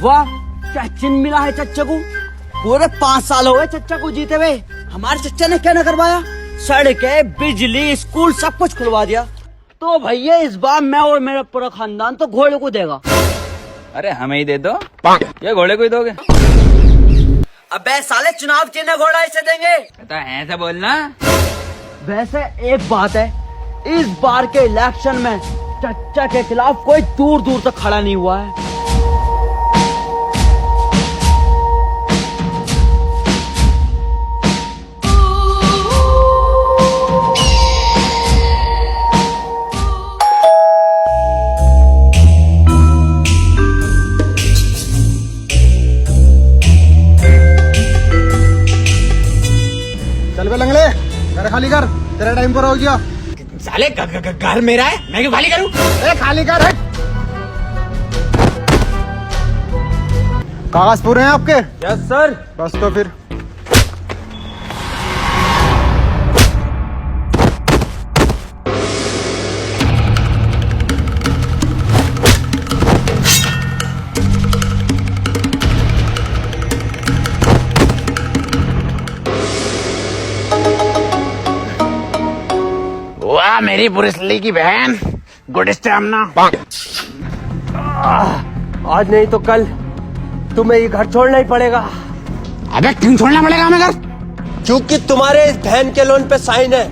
वाह, क्या चिन्ह मिला है चच्चा को। पूरे 5 साल हो गए चच्चा को जीते हुए। हमारे चच्चा ने क्या न करवाया, सड़कें, बिजली, स्कूल सब कुछ खुलवा दिया। तो भैया इस बार मैं और मेरा पूरा खानदान तो घोड़े को देगा। अरे हमें ही दे दो, ये घोड़े को ही दोगे? अबे साले, चुनाव चिन्ह घोड़ा इसे देंगे। ऐसा बोलना। वैसे एक बात है, इस बार के इलेक्शन में चच्चा के खिलाफ कोई दूर दूर तक खड़ा नहीं हुआ है। चल बे लंगड़े, घर खाली कर, तेरा टाइम पूरा हो गया। साले घर मेरा है, मैं क्यों खाली करूं? खाली कर। कागज पूरे हैं आपके? Yes sir. बस तो फिर वाह मेरी पुलिस की बहन, गुड स्टैमिना। आज नहीं तो कल तुम्हें ये घर छोड़ना ही पड़ेगा। अबे क्यों छोड़ना पड़ेगा हमें घर? क्योंकि तुम्हारे इस बहन के लोन पे साइन है।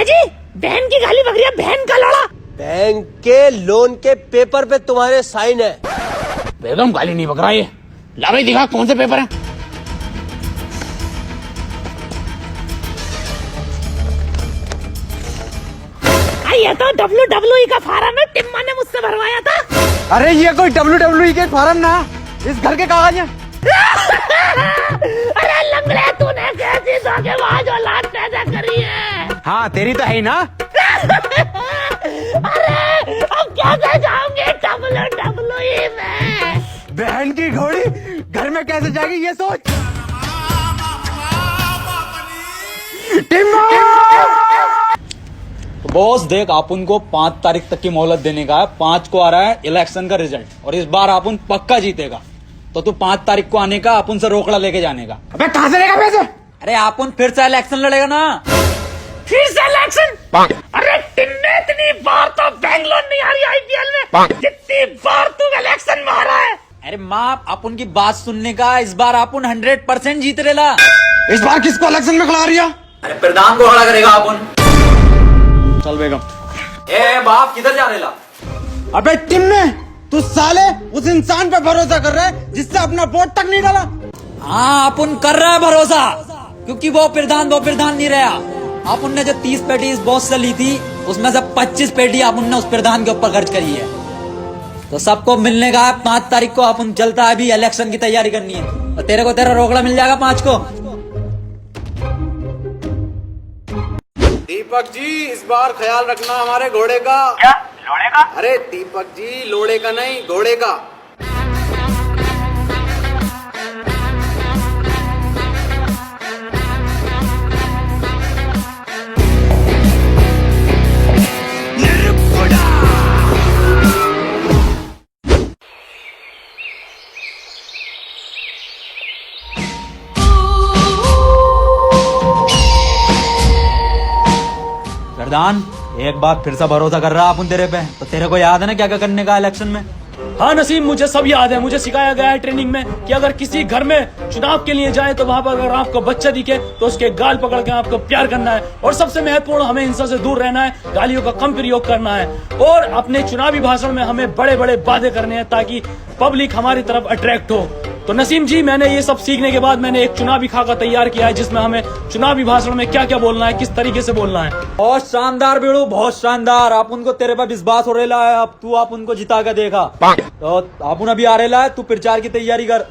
जी बहन की गाली बकरिया, बहन का लौड़ा। बैंक के लोन के पेपर पे तुम्हारे साइन है। बेगम गाली नहीं बक रहा ये। ला भाई दिखा कौन से पेपर हैं। ये तो WWE का फार्म है, टिम्मा ने मुझसे भरवाया था। अरे ये कोई WWE के फार्म ना, इस घर के कागज हैं। अरे लंगड़े, तूने कैसी धोखेबाज औलाद पैदा करी है। हाँ तेरी तो है ही ना। अरे अब कैसे जाऊंगे WWE में? बहन की घोड़ी घर में कैसे जाएगी ये सोच। तो बॉस देख, आप उनको 5 तारीख तक की मोहलत देने का है। 5 को आ रहा है इलेक्शन का रिजल्ट, और इस बार आप उन पक्का जीतेगा। तो तू 5 तारीख को आने का, अपन से रोकड़ा लेके जाने का। अबे कहाँ से लेगा पैसे? अरे आप उन फिर से इलेक्शन लड़ेगा ना। फिर से इलेक्शन? अरे टिन्ने, इतनी बार तो बैंगलोर नहीं आ रही IPL में, जितनी बार तू इलेक्शन में आ रहा है। अरे माँ, आप उनकी बात सुनने का, इस बार आप उन 100% जीत रेला। इस बार किसको इलेक्शन में खड़ा रही है? अरे प्रधान को खड़ा करेगा अपन। चल बेगम। ए बाप, किधर जा रेला? अबे टिम्मे, तू साले उस इंसान पे भरोसा कर रहा है जिससे अपना वोट तक नहीं डाला। हाँ, अपन कर रहा है भरोसा, क्योंकि वो प्रधान नहीं रहा। आप उनने जो 30 पेटी इस बॉस से ली थी, उसमें से 25 पेटी आप उनने उस प्रधान के ऊपर खर्च करी है। तो सबको मिलने का 5 तारीख को अपन चलता है, अभी इलेक्शन की तैयारी करनी है। और तेरे को तेरा रोकड़ा मिल जाएगा 5 को। दीपक जी, इस बार ख्याल रखना हमारे घोड़े का। क्या लोड़े का? अरे दीपक जी, लोड़े का नहीं, घोड़े का। प्रधान, एक बार फिर से भरोसा कर रहा अपन तेरे पे। तो तेरे को याद है ना क्या क्या करने का इलेक्शन में? हाँ नसीम, मुझे सब याद है। मुझे सिखाया गया है ट्रेनिंग में कि अगर किसी घर में चुनाव के लिए जाए तो वहाँ पर अगर आपको बच्चा दिखे तो उसके गाल पकड़ के आपको प्यार करना है। और सबसे महत्वपूर्ण, हमें हिंसा से दूर रहना है, गालियों का कम प्रयोग करना है, और अपने चुनावी भाषण में हमें बड़े बड़े वादे करने हैं ताकि पब्लिक हमारी तरफ अट्रैक्ट हो। तो नसीम जी, मैंने ये सब सीखने के बाद मैंने एक चुनावी खाका तैयार किया है, जिसमें हमें चुनावी भाषण में क्या क्या बोलना है, किस तरीके से बोलना है। बहुत शानदार बेड़ू, बहुत शानदार। आप उनको, तेरे पे विश्वास हो रहा है। अब तू आप उनको जिता के देखा। तो आप अभी आ रहा है, तू प्रचार की तैयारी कर।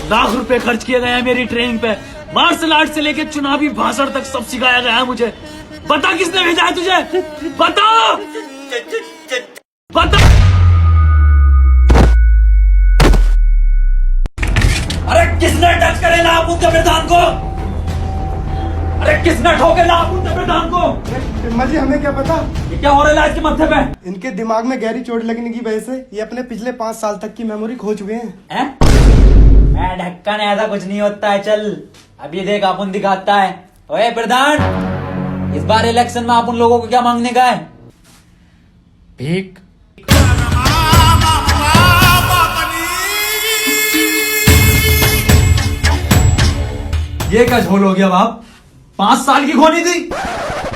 लाख रुपए खर्च किए गए हैं मेरी ट्रेनिंग पे। मार्शल आर्ट से लेके चुनावी भाषण तक सब सिखाया गया है मुझे। बता किसने भेजा है तुझे? बता बता। अरे किसने टच करे ना उनके प्रधान को? अरे किसने ठोके ना उनके प्रधान को? टिम्मा जी हमें क्या पता, ये क्या हो रहा है इसके माथे पे? इनके दिमाग में गहरी चोट लगने की वजह से ये अपने पिछले 5 साल तक की मेमोरी खो चुके हैं। मैं ढक्कन, ऐसा कुछ नहीं होता है। चल अभी देख अपन दिखाता है। ओए प्रधान, इस बार इलेक्शन में आप उन लोगों को क्या मांगने का है? भीख। ये क्या झोल हो गया बाप? 5 साल की खोनी थी।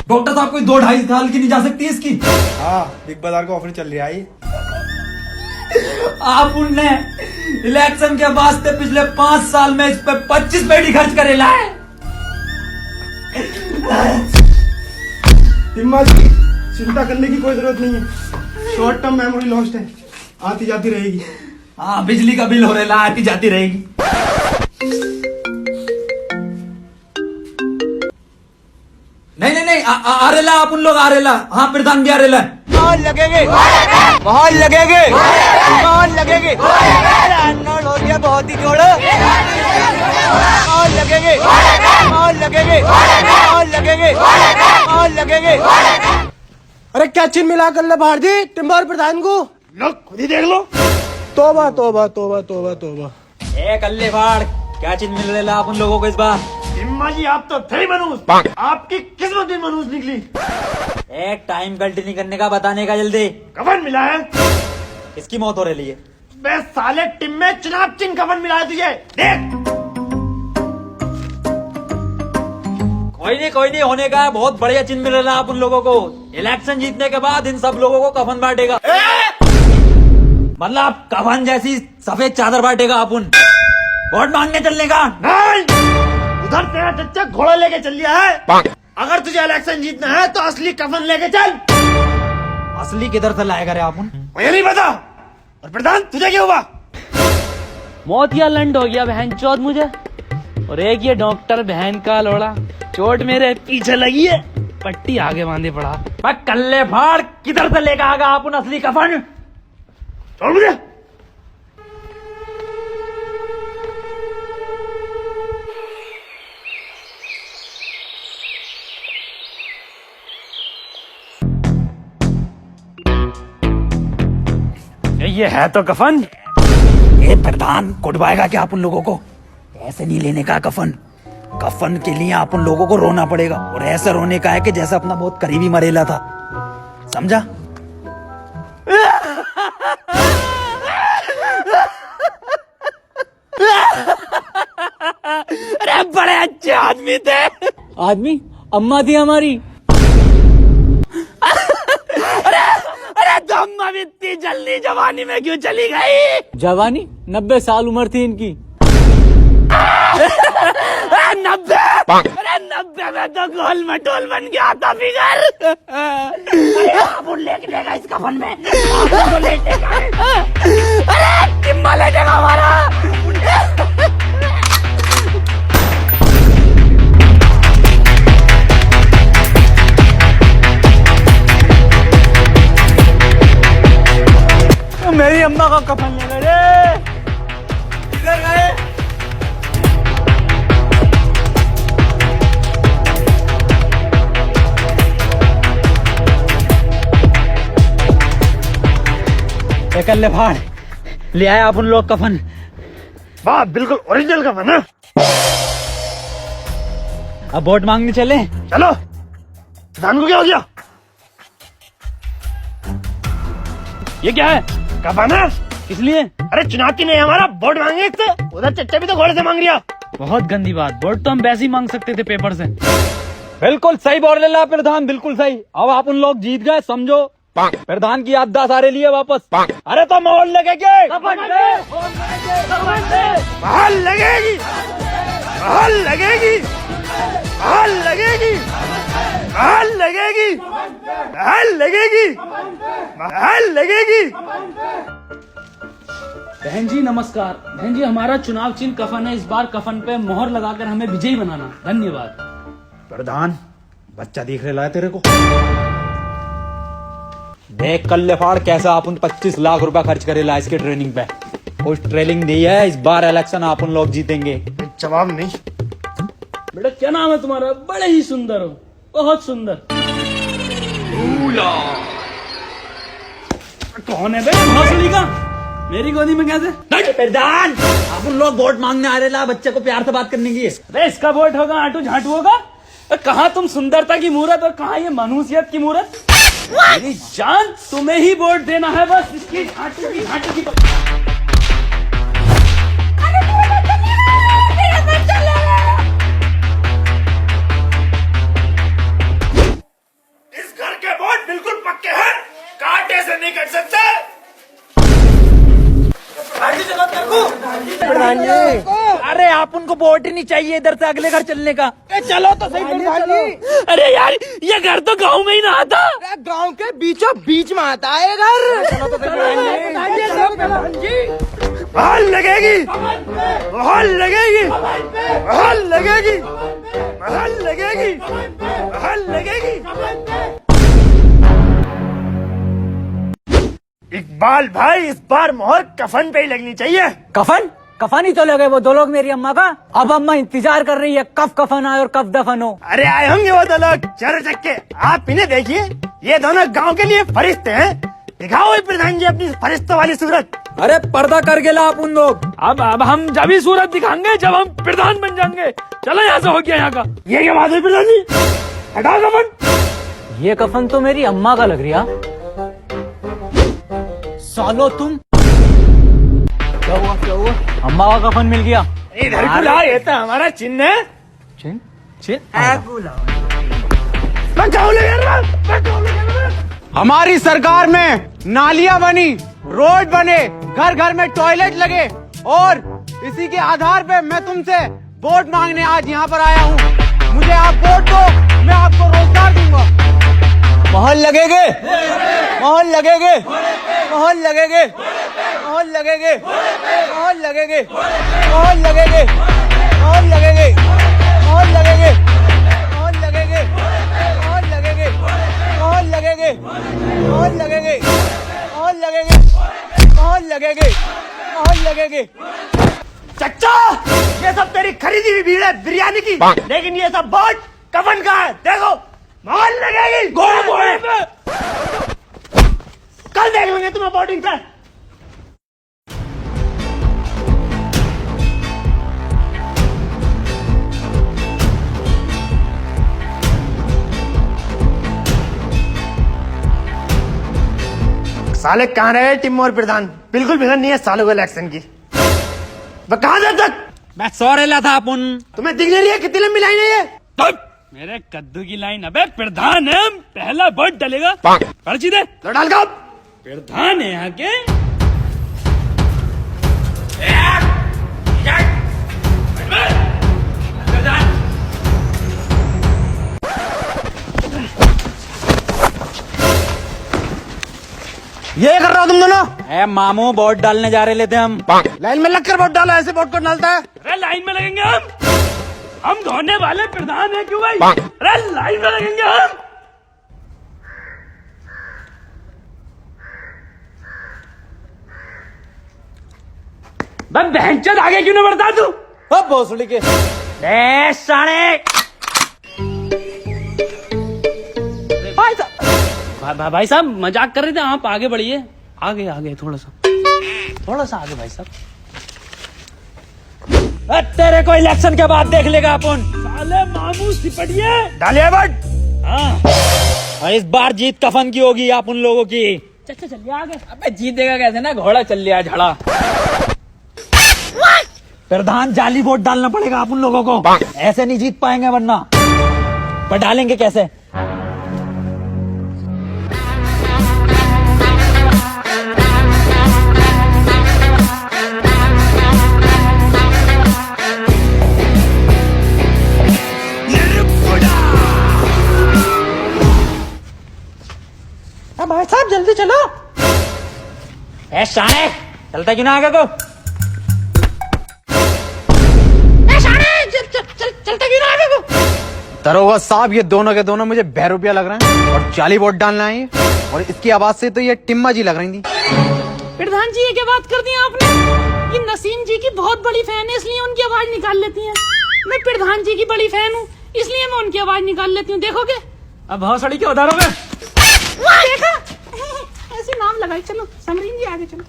डॉक्टर साहब कोई 2-2.5 साल की नहीं जा सकती इसकी। हाँ, बिग बाजार का ऑफर चल रहा है। आप उनने इलेक्शन के वास्ते पिछले 5 साल में इस पे 25 पेटी खर्च करेला है। टिम्मा जी चिंता करने की कोई जरूरत नहीं है, शॉर्ट टर्म मेमोरी लॉस्ट है, आती जाती रहेगी। हाँ, बिजली का बिल हो रहा है, आती जाती रहेगी। नहीं, आ रेला आप उन लोग आ रेला। हाँ, प्रधान भी आ रेला। बहुत लगेंगे, बहुत लगेंगे, बहुत लगेंगे। अनलोड हो गया बहुत ही जोड़। बहुत लगेंगे, बहुत लगेंगे, बहुत लगेंगे, बहुत लगेंगे। अरे क्या चिन्ह मिला कर ले भारती टिम्मा और प्रधान को? लो खुद ही देख लो। तोबा तोबा तोबा तोबा तोबा। ए कल्ले फाड़, क्या चीज मिल रहा है आप उन लोगों को इस बार? टिम्मा जी आप तो थे ही मनूस, आपकी किस्मत भी मनूस निकली। एक टाइम गलती नहीं करने का, बताने का जल्दी। कफन मिला है। किसकी मौत हो रही है? बे साले टिम में चुनाव चिन्ह कफन मिला है तुझे, देख। कोई नहीं होने का है। बहुत बढ़िया चिन्ह मिल रहा है आप उन लोगों को। इलेक्शन जीतने के बाद इन सब लोगों को कफन बांटेगा। मतलब कफन जैसी सफेद चादर बांटेगा अपन। वोट मांगने चलने का नहीं, उधर तेरा चच्चा घोड़ा लेके चल लिया है। अगर तुझे इलेक्शन जीतना है तो असली कफन लेके चल। असली किधर से लाएगा रे अपन? मुझे नहीं पता। और प्रधान तुझे क्या हुआ? मौत या लंड हो गया बहन चौथ मुझे। और एक ये डॉक्टर बहन का लोड़ा, चोट मेरे पीछे लगी है, पट्टी आगे बांधे पड़ा। मैं कल्ले फाड़, किधर से लेकर आगा अपन असली कफन? छोड़ मुझे। ये है तो कफन। ए प्रधान, कुटवाएगा क्या आप उन लोगों को? ऐसे नहीं लेने का कफन। कफन के लिए आप उन लोगों को रोना पड़ेगा, और ऐसा रोने का है कि जैसा अपना बहुत करीबी मरेला था। समझा? अरे बड़े अच्छे आदमी थे। आदमी? अम्मा थी हमारी। अरे तो अम्मा भी इतनी जल्दी जवानी में क्यों चली गई? जवानी? 90 साल उम्र थी इनकी। 90? अरे 90 में तो गोल मटोल बन गया था फिगर। आप लेके देगा इस कफन में, आपको लेटेगा। अरे टिम्मा लेटेगा हमारा। मेरी अम्मा का कफन ले गए रे। किधर गए? कल्ले फाड़, ले आए आप उन लोग कफन। वाह, बिल्कुल ओरिजिनल कफन है। अब वोट मांगने चले। चलो। प्रधान को क्या हो गया? ये क्या है? कफन है। किस लिए? अरे चुनाव की नहीं, हमारा वोट मांगे इससे। उधर चच्चा भी तो घोड़े से मांग रिया। बहुत गंदी बात। वोट तो हम वैसे ही मांग सकते थे पेपर से। बिल्कुल सही बोल रहे प्रधान, बिल्कुल सही। अब आप उन लोग जीत गए, समझो। प्रधान की याददाश्त आ रही है वापस। अरे तो माहौल लगेगी, माहौल लगेगी, माहौल लगेगी, माहौल लगेगी, माहौल लगेगी, माहौल लगेगी, माहौल लगेगी। बहन जी नमस्कार। बहन जी हमारा चुनाव चिन्ह कफन है, इस बार कफन पे मोहर लगाकर हमें विजयी बनाना। धन्यवाद। प्रधान बच्चा दिख रहा है तेरे को? देख कल्ले फाड़ कैसा अपन 25 लाख रुपया खर्च करेला इसके ट्रेनिंग पे। कुछ ट्रेनिंग दी है, इस बार इलेक्शन अपन लोग जीतेंगे। जवाब नहीं। बेटा क्या नाम है तुम्हारा? बड़े ही सुंदर हो, बहुत सुंदर। कौन है बे भोसड़ी का? मेरी गोदी में कैसे? प्रधान अपन लोग वोट मांगने आ रहे ला, बच्चे को प्यार से बात करने की। अरे इसका वोट होगा, आटू झाटू होगा। कहाँ तुम सुंदरता की मूरत और कहाँ ये मनुष्यत की मूरत? मेरी जान तुम्हें ही वोट देना है, बस इसकी झाटू की झाटू की। इस घर के वोट बिल्कुल पक्के हैं, कांटे से नहीं कट सकते। प्रधान जी अरे आप उनको वोट ही नहीं चाहिए इधर से अगले घर चलने का। चलो तो सही प्रधान जी। अरे यार ये घर तो गांव में ही ना आता। गांव के बीचों बीच में आता है घर। चलो तो सही प्रधान जी। बहाल लगेगी, बहाल लगेगी, बहाल लगेगी, बहाल लगेगी, बहाल लगेगी। इकबाल भाई इस बार मोहर कफन पे ही लगनी चाहिए। कफन कफन ही तो लगे वो दो लोग मेरी अम्मा का। अब अम्मा इंतजार कर रही है कब कफन आए और कब दफन हो। अरे आए होंगे वो दो लोग चर चक्के। आप इन्हें देखिए, ये दोनों गांव के लिए फरिश्ते हैं। दिखाओ ये प्रधान जी अपनी फरिश्तों वाली सूरत। अरे पर्दा कर गेला अपन लोग। अब हम जब ही सूरत दिखाएंगे जब हम प्रधान बन जाएंगे। चलो यहाँ से हो गया यहाँ का। ये क्या बात है प्रधान जी? हटाओ कफन। ये कफन तो मेरी अम्मा का लग रहा। सालो तुम क्या हुआ? अम्मा का कफन मिल गया। इधर बुला, ये तो हमारा चिन्ह है। हमारी सरकार में नालियां बनी, रोड बने, घर घर में टॉयलेट लगे और इसी के आधार पे मैं तुमसे वोट मांगने आज यहाँ पर आया हूँ। मुझे आप वोट दो, मैं आपको रोजगार दूंगा। मोहर लगेगे, मोहर लगेगे, मोहर लगेगे, मोहर लगेगे, मोहर लगेगे, मोहर लगेगे, मोहर लगेगे, मोहर लगेगे, मोहर लगेगे, मोहर लगेगे, मोहर लगेगे, मोहर लगेगे, मोहर लगेगे, मोहर लगेगे, मोहर लगेगे। चच्चा ये सब तेरी खरीदी हुई भीड़ है बिरयानी की, लेकिन ये सब वोट कफन का है। देखो मोहर लगेगी। कल देख लेंगे तुम्हें वोटिंग से। साले कहाँ रहे टिम्मो और प्रधान? बिल्कुल फिक्र नहीं है सालों को इलेक्शन की। वह कहाँ जब तक? मैं सो रहा था अपन। तुम्हें दिख नहीं रही है कितनी लंबी लाइन है ये? मेरे कद्दू की लाइन। अबे प्रधान है, पहला वोट डलेगा। पर्ची दे तो डाल का प्रधान है यहाँ के। ये कर रहा हो तुम दोनों? ए मामू वोट डालने जा रहे लेते हम। लाइन में लगकर वोट डालो, ऐसे वोट को डालता है। अरे लाइन में लगेंगे हम धोने वाले प्रधान है क्यों भाई? अरे लाइन में लगेंगे हम। बहनचोद आगे क्यों नहीं बढ़ता तू? अब भोसड़ी के साढ़े भाई साहब मजाक कर रहे थे, आप आगे बढ़िए। आगे आगे थोड़ा सा आगे भाई साहब। तेरे को इलेक्शन के बाद देख लेगा अपन। साले मामू सिपटिए। डालिए वोट। हाँ और इस बार जीत कफन की होगी आप उन लोगों की। चल चलिए आगे। अबे जीतेगा कैसे ना, घोड़ा चल लिया झड़ा। प्रधान जाली वोट डालना पड़ेगा आप उन लोगों को, ऐसे नहीं जीत पाएंगे वरना। पर डालेंगे कैसे? भाई साहब जल्दी चलो। ए साले चलता क्यों ना आगे को? चलता क्यों ना आगे को? दरोगा साहब, ये दोनों के दोनों मुझे 2 रुपया लग रहे हैं और 40 वोट डालना है ये। और इसकी आवाज से तो ये टिम्मा जी लग रही थी। प्रधान जी ये क्या बात कर दी आपने? ये नसीम जी की बहुत बड़ी फैन है इसलिए उनकी आवाज निकाल लेती हैं। मैं प्रधान जी की बड़ी फैन हूँ इसलिए मैं उनकी आवाज निकाल लेती हूँ। देखोगे अब भौसड़ी क्या उधारोगे? देखा ऐसे नाम लगाई। चलो समरीन जी आगे चलो।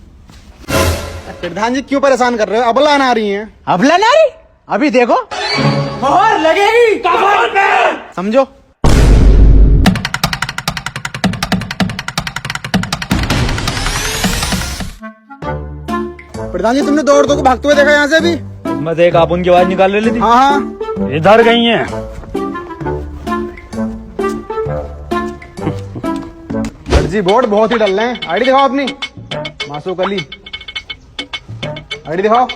प्रधान जी क्यों परेशान कर रहे हो? अबला ना रही है। अबला ना रही? अभी देखो मोहर लगेगी कफन पे, समझो। प्रधान जी तुमने 2 औरतों को भागते हुए देखा यहाँ से अभी? मैं देख, आप उनकी आवाज निकाल रही थी। हाँ हाँ, इधर गई हैं। फर्जी वोट बहुत ही डल रहे हैं। आईडी दिखाओ अपनी। मासूक अली आईडी दिखाओ।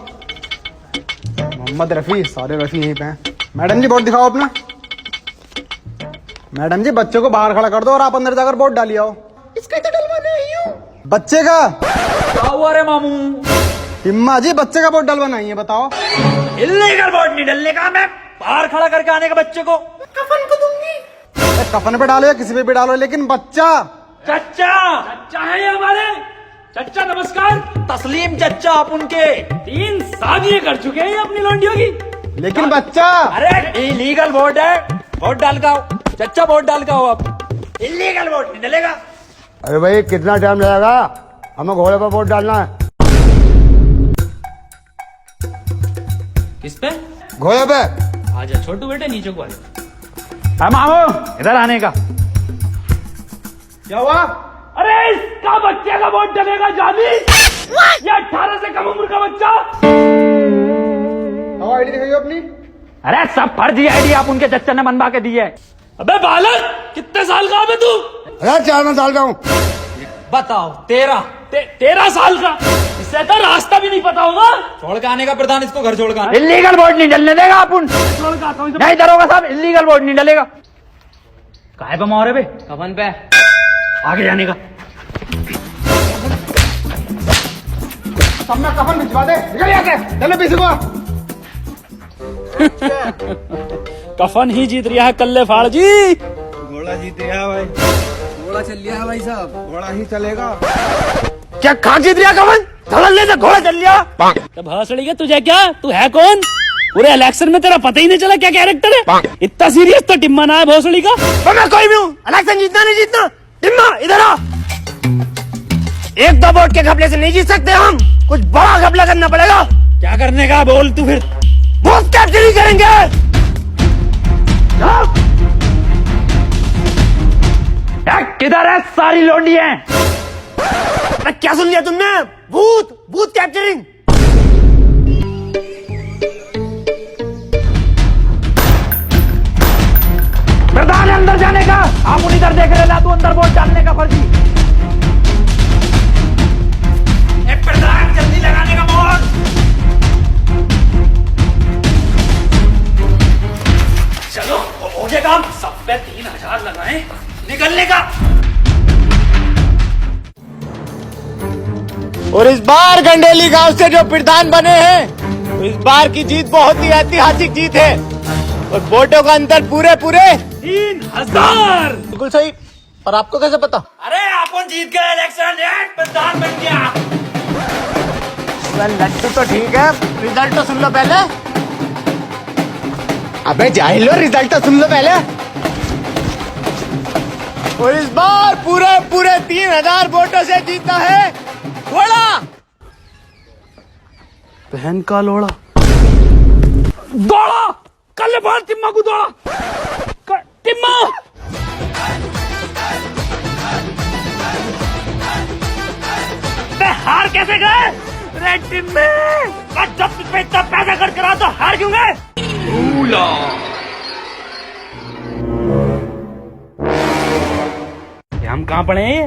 मोहम्मद रफी, सारे रफी यहीं पे हैं। मैडम जी वोट दिखाओ अपना। मैडम जी बच्चे को बाहर खड़ा कर दो और आप अंदर जाकर वोट डालिए आओ। इसका तो डलवाना ही हूँ। बच्चे का क्या हुआ रे मामू? हिम्मा जी बच्चे का वोट डलवाना ही है, बताओ। इल्लीगल वोट नहीं डलने का, मैं बाहर खड़ा करके आने का बच्चे को। कफन को दूंगी। अरे कफन पे डालो या किसी पे भी डालो, लेकिन बच्चा। चच्चा, चच्चा है ये हमारे। चच्चा नमस्कार। तस्लीम चच्चा, आप उनके 3 शादियां कर चुके हैं ये अपनी लौंडियों की। लेकिन बच्चा। अरे इलीगल वोट है, वोट डाल का आओ। चच्चा वोट डाल का आओ आप। इलीगल वोट नहीं डलेगा। अरे भाई कितना टाइम लगेगा? हमें घोड़े पर वोट डालना है। किस पे? घोड़े पे। आजा छोटू बेटे नीचे को आजा। हाँ मामू, इधर आने का। क्या हुआ? अरे इसका बच्चे का वोट डलेगा जाली। ये 18 से कम उम्र का बच्चा। आईडी दिखाइए अपनी। अरे सब फर्जी आईडी आप उनके चच्चा ने बनवा के दी है। अबे बालक कितने साल का है तू? अरे 4 साल का हूँ। बताओ 13। 13 साल का? इससे तो रास्ता भी नहीं पता होगा। छोड़ के आने का प्रधान, इसको घर छोड़ के आने। इलीगल वोट नहीं डलने देगा अपन। छोड़ के आता हूँ। नहीं दरोगा साहब, इलीगल वोट नहीं डलेगा। काहे पे मोहरे पे? कफन पे आगे जाने का। सबने कफन भिजवा दे, निकल यहाँ से। चलो पीछे को। कफन ही जीत रहा है कल्ले फाड़ जी। घोड़ा जीत गया भाई। घोड़ा चल लिया है भाई साहब, घोड़ा ही चलेगा। क्या खा जीत रहा कफन? धड़ल्ले से घोड़ा चल लिया। तब हंसड़ी के तुझे क्या? तू है कौन? पूरे इलेक्शन में तेरा पता ही नहीं चला क्या कैरेक्टर है? इतना सीरियस तो टिम्मा ना है भोसड़ी का। तो मैं कोई भी हूँ, इलेक्शन जीतना नहीं जीतना। टिम्मा इधर आ। 1-2 वोट के घपले से नहीं जीत सकते हम, कुछ बड़ा घपला करना पड़ेगा। क्या करने का बोल तू फिर? बूथ कैप्चरिंग करेंगे। किधर है सारी लोंडी है? क्या सुन लिया तुमने? Booth capturing. प्रधान है अंदर जाने का। आप उन इधर देख रहे ला, तू अंदर वोट डालने का फर्जी। प्रधान जल्दी लगाने का वोट। चलो हो गया काम। सब पे 3000 लगाए, निकलने का। और इस बार गंडेली गांव से जो प्रधान बने हैं, तो इस बार की जीत बहुत ही ऐतिहासिक जीत है। और वोटों का अंतर पूरे 3000। बिल्कुल सही। पर आपको कैसे पता? अरे अपन जीत गए इलेक्शन, प्रधान बन गया। लड्डू तो ठीक है, रिजल्ट तो सुन लो पहले। अबे जाहिल हो, रिजल्ट तो सुन लो पहले। और इस बार पूरे 3000 वोटों से जीता है घोड़ा। बहन का लोड़ा। दौड़ा कल बार टिम्मा को दौड़ा। टिम्मा हार कैसे गए? रे टिम्मे, जब तुझ पे इतना पैसा खर्च करा तो हार क्यों गए? हम कहाँ पड़े हैं?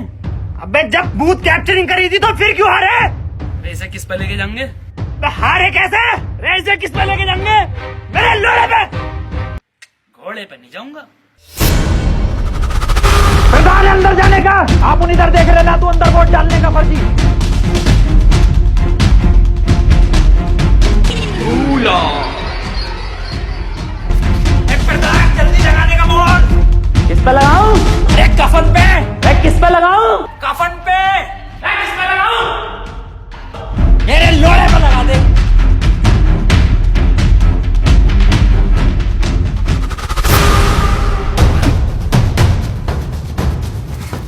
अबे जब बूथ कैप्चरिंग करी थी तो फिर क्यों हारे? रेसे किस पे लेके जाएंगे? तो हारे कैसे? रेसे किस पे लेके जाएंगे? मेरे लोड़े पे। घोड़े पे नहीं जाऊंगा। प्रधान अंदर जाने का। आप उन इधर देख रहे ला, तू अंदर वोट डालने का फर्जी। लो प्रधान, जल्दी लगाने का मोहर। किस पे लगाऊं? अरे कफन पे। किस पे लगाऊं? कफन पे। किस पे लगाऊं? मेरे लोड़े पे लगा दे।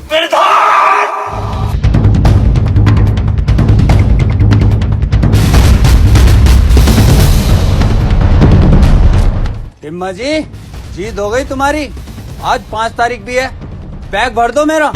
प्रधान! टिम्मा जी, जीत हो गई तुम्हारी। आज 5 तारीख भी है, बैग भर दो मेरा।